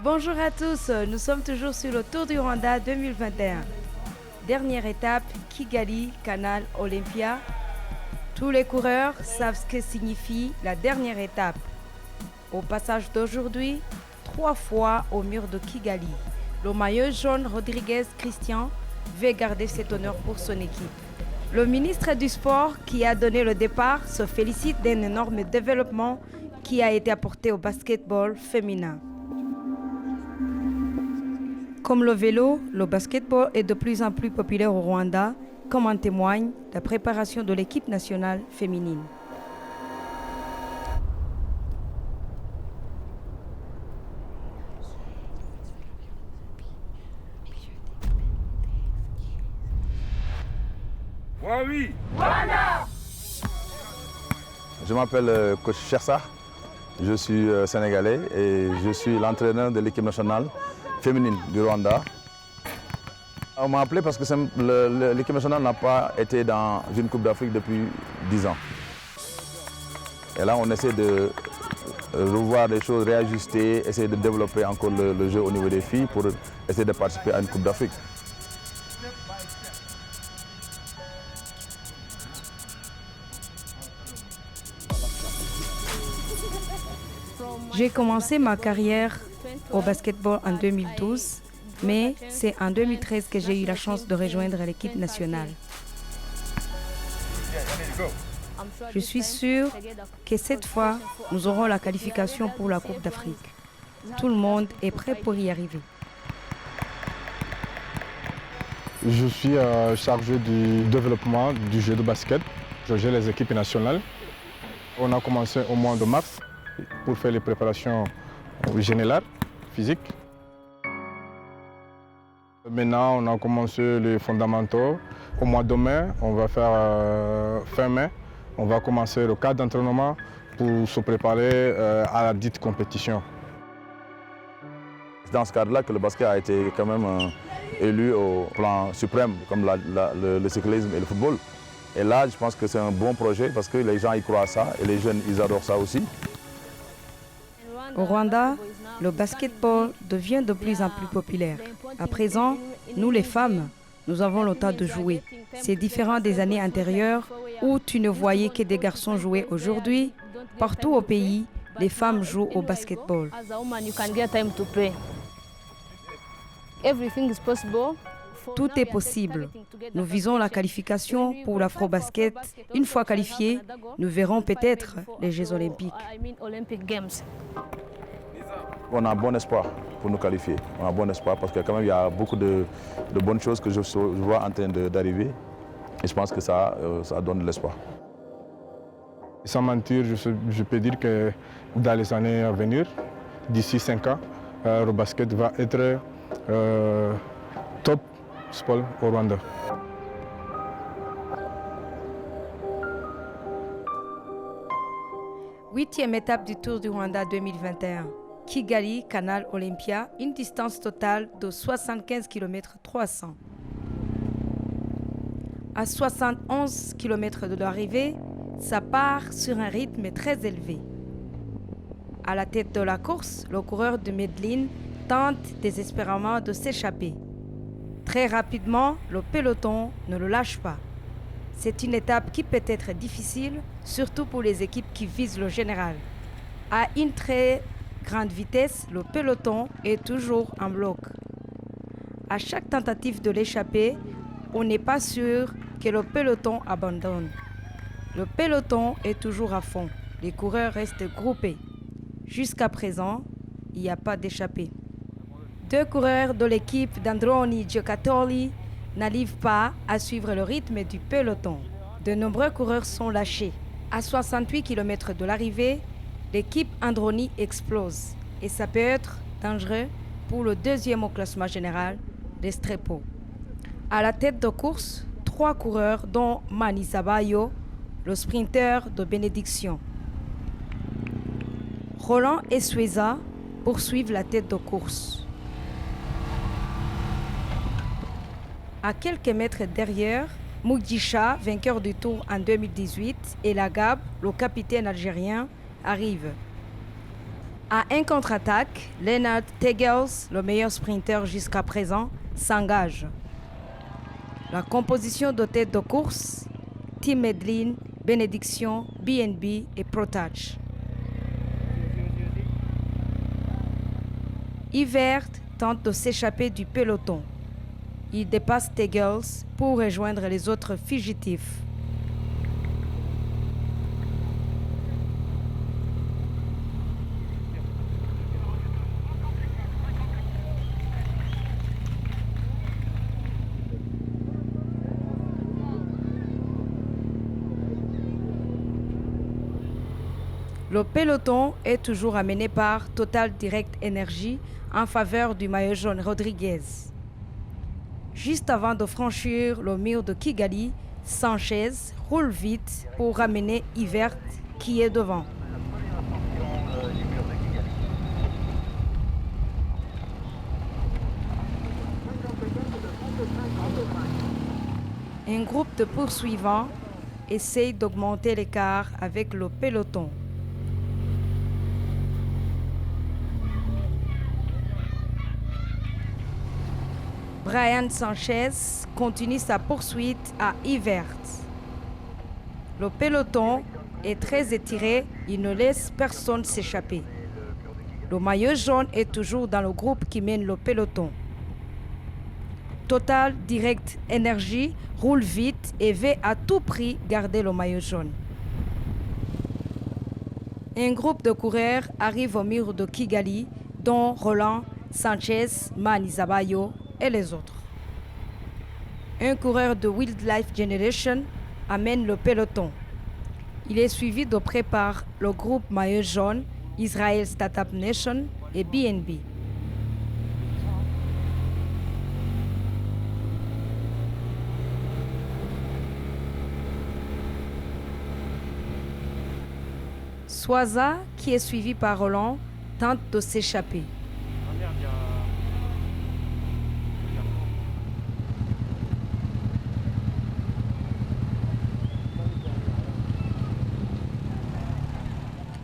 Bonjour à tous, nous sommes toujours sur le Tour du Rwanda 2021. Dernière étape, Kigali, Canal, Olympia. Tous les coureurs savent ce que signifie la dernière étape. Au passage d'aujourd'hui, 3 fois au mur de Kigali. Le maillot jaune Rodriguez Christian veut garder cet honneur pour son équipe. Le ministre du Sport qui a donné le départ se félicite d'un énorme développement qui a été apporté au basketball féminin. Comme le vélo, le basketball est de plus en plus populaire au Rwanda, comme en témoigne la préparation de l'équipe nationale féminine. Oui. Je m'appelle coach Chersa, je suis sénégalais et je suis l'entraîneur de l'équipe nationale féminine du Rwanda. On m'a appelé parce que l'équipe nationale n'a pas été dans une Coupe d'Afrique depuis 10 ans. Et là, on essaie de revoir les choses, réajuster, essayer de développer encore le jeu au niveau des filles pour essayer de participer à une Coupe d'Afrique. J'ai commencé ma carrière au basketball en 2012, mais c'est en 2013 que j'ai eu la chance de rejoindre l'équipe nationale. Je suis sûre que cette fois, nous aurons la qualification pour la Coupe d'Afrique. Tout le monde est prêt pour y arriver. Je suis chargé du développement du jeu de basket. Je gère les équipes nationales. On a commencé au mois de mars pour faire les préparations générales, physiques. Maintenant, on a commencé les fondamentaux. Au mois de mai, on va faire fin mai, on va commencer le cadre d'entraînement pour se préparer à la dite compétition. C'est dans ce cadre-là que le basket a été quand même élu au plan suprême, comme le cyclisme et le football. Et là, je pense que c'est un bon projet parce que les gens y croient à ça et les jeunes, ils adorent ça aussi. Au Rwanda, le basketball devient de plus en plus populaire. À présent, nous les femmes, nous avons le temps de jouer. C'est différent des années antérieures où tu ne voyais que des garçons jouer. Aujourd'hui, partout au pays, les femmes jouent au basketball. Tout est possible. Nous visons la qualification pour l'Afro-Basket. Une fois qualifiés, nous verrons peut-être les Jeux olympiques. On a un bon espoir pour nous qualifier. On a un bon espoir parce que quand même il y a beaucoup de bonnes choses que je vois en train d'arriver. Et je pense que ça donne de l'espoir. Sans mentir, je peux dire que dans les années à venir, d'ici 5 ans, le basket va être top sport au Rwanda. Huitième étape du Tour du Rwanda 2021. Kigali, Canal, Olympia, une distance totale de 75 km 300. À 71 km de l'arrivée, ça part sur un rythme très élevé. À la tête de la course, le coureur de Medellín tente désespérément de s'échapper. Très rapidement, le peloton ne le lâche pas. C'est une étape qui peut être difficile, surtout pour les équipes qui visent le général. À une très grande vitesse, le peloton est toujours en bloc. À chaque tentative de l'échapper, on n'est pas sûr que le peloton abandonne. Le peloton est toujours à fond. Les coureurs restent groupés. Jusqu'à présent, il n'y a pas d'échappée. 2 coureurs de l'équipe d'Androni Giocattoli n'arrivent pas à suivre le rythme du peloton. De nombreux coureurs sont lâchés. À 68 km de l'arrivée, l'équipe Androni explose et ça peut être dangereux pour le 2e au classement général, l'Estrepo. À la tête de course, 3 coureurs dont Mani Sabayo, le sprinter de bénédiction. Roland et Sueza poursuivent la tête de course. À quelques mètres derrière, Mougdisha, vainqueur du Tour en 2018, et Lagab, le capitaine algérien, arrivent. À un contre-attaque, Lennart Tegels, le meilleur sprinter jusqu'à présent, s'engage. La composition de tête de course, Team Medlin, Bénédiction, BNB et Protouch. Yvert tente de s'échapper du peloton. Il dépasse Tegels pour rejoindre les autres fugitifs. Le peloton est toujours amené par Total Direct Energy en faveur du maillot jaune Rodriguez. Juste avant de franchir le mur de Kigali, Sanchez roule vite pour ramener Yvert qui est devant. Un groupe de poursuivants essaye d'augmenter l'écart avec le peloton. Brian Sanchez continue sa poursuite à Yvert. Le peloton est très étiré, il ne laisse personne s'échapper. Le maillot jaune est toujours dans le groupe qui mène le peloton. Total Direct Energy roule vite et veut à tout prix garder le maillot jaune. Un groupe de coureurs arrive au mur de Kigali, dont Roland, Sanchez, Manizabayo et les autres. Un coureur de Wildlife Generation amène le peloton. Il est suivi de près par le groupe maillot jaune, Israel Startup Nation et BNB. Swaza, qui est suivi par Roland, tente de s'échapper.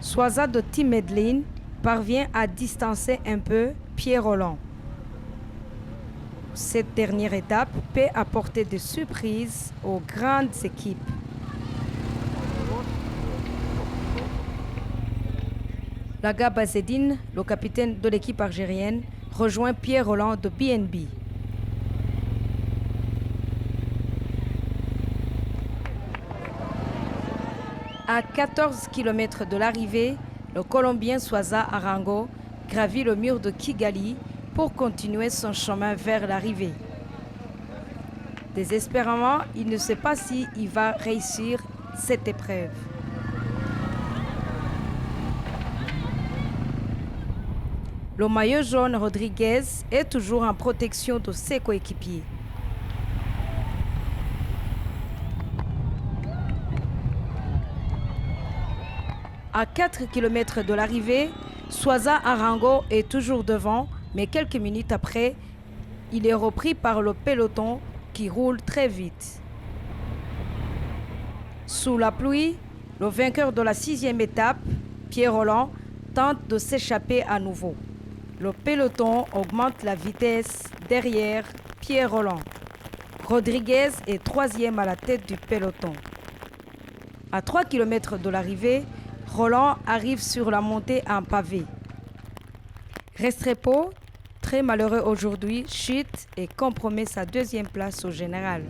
Swaza de Team Medlin parvient à distancer un peu Pierre Roland. Cette dernière étape peut apporter des surprises aux grandes équipes. Laga Bazedine, le capitaine de l'équipe algérienne, rejoint Pierre Roland de BNB. À 14 km de l'arrivée, le Colombien Swaza Arango gravit le mur de Kigali pour continuer son chemin vers l'arrivée. Désespérément, il ne sait pas s'il va réussir cette épreuve. Le maillot jaune Rodriguez est toujours en protection de ses coéquipiers. À 4 km de l'arrivée, Swaza Arango est toujours devant, mais quelques minutes après, il est repris par le peloton qui roule très vite. Sous la pluie, le vainqueur de la 6e étape, Pierre Roland, tente de s'échapper à nouveau. Le peloton augmente la vitesse derrière Pierre Roland. Rodriguez est 3e à la tête du peloton. À 3 km de l'arrivée, Roland arrive sur la montée en pavé. Restrepo, très malheureux aujourd'hui, chute et compromet sa 2e place au général.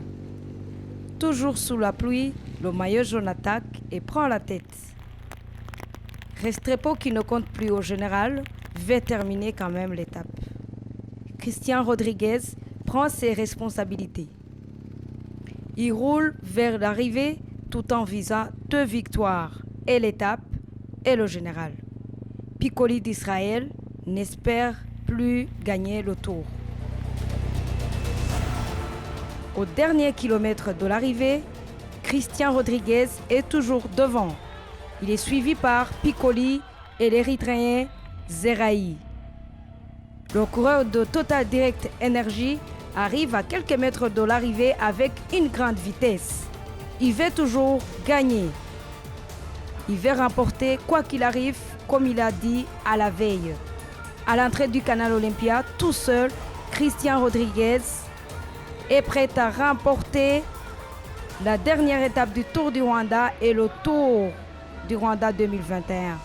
Toujours sous la pluie, le maillot jaune attaque et prend la tête. Restrepo, qui ne compte plus au général, veut terminer quand même l'étape. Christian Rodriguez prend ses responsabilités. Il roule vers l'arrivée tout en visant 2 victoires, et l'étape et le général. Piccoli d'Israël n'espère plus gagner le tour. Au dernier kilomètre de l'arrivée, Christian Rodriguez est toujours devant. Il est suivi par Piccoli et l'Érythréen Zeraï. Le coureur de Total Direct Energy arrive à quelques mètres de l'arrivée avec une grande vitesse. Il veut toujours gagner. Il veut remporter quoi qu'il arrive, comme il a dit à la veille. À l'entrée du canal Olympia, tout seul, Christian Rodriguez est prêt à remporter la dernière étape du Tour du Rwanda et le Tour du Rwanda 2021.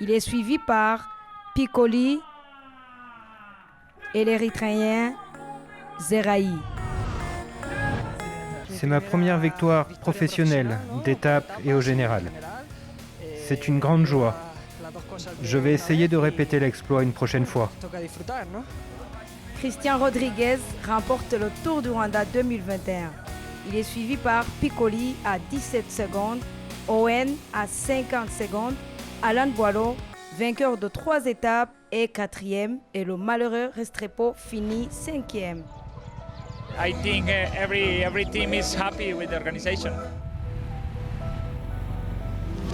Il est suivi par Piccoli et l'Érythréen Zeraï. C'est ma première victoire professionnelle, d'étape et au général. C'est une grande joie. Je vais essayer de répéter l'exploit une prochaine fois. Christian Rodriguez remporte le Tour du Rwanda 2021. Il est suivi par Piccoli à 17 secondes, Owen à 50 secondes, Alan Boileau, vainqueur de 3 étapes, est 4e et le malheureux Restrepo finit 5e. I think every team is happy with the organization.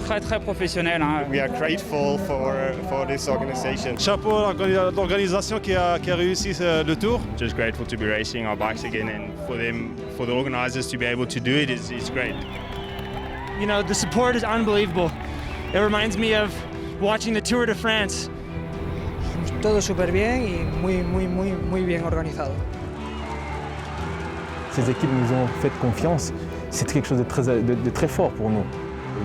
Très professionnel. Hein. We are grateful for this organization. Chapeau à l'organisation qui a réussi le tour. Just grateful to be racing our bikes again, and for the organizers to be able to do it is great. You know, the support is unbelievable. It reminds me of watching the Tour de France. Todo súper bien y muy bien organizado. Ces équipes nous ont fait confiance. C'est quelque chose de très fort pour nous.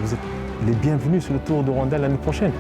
Vous êtes les bienvenus sur le Tour du Rwanda l'année prochaine.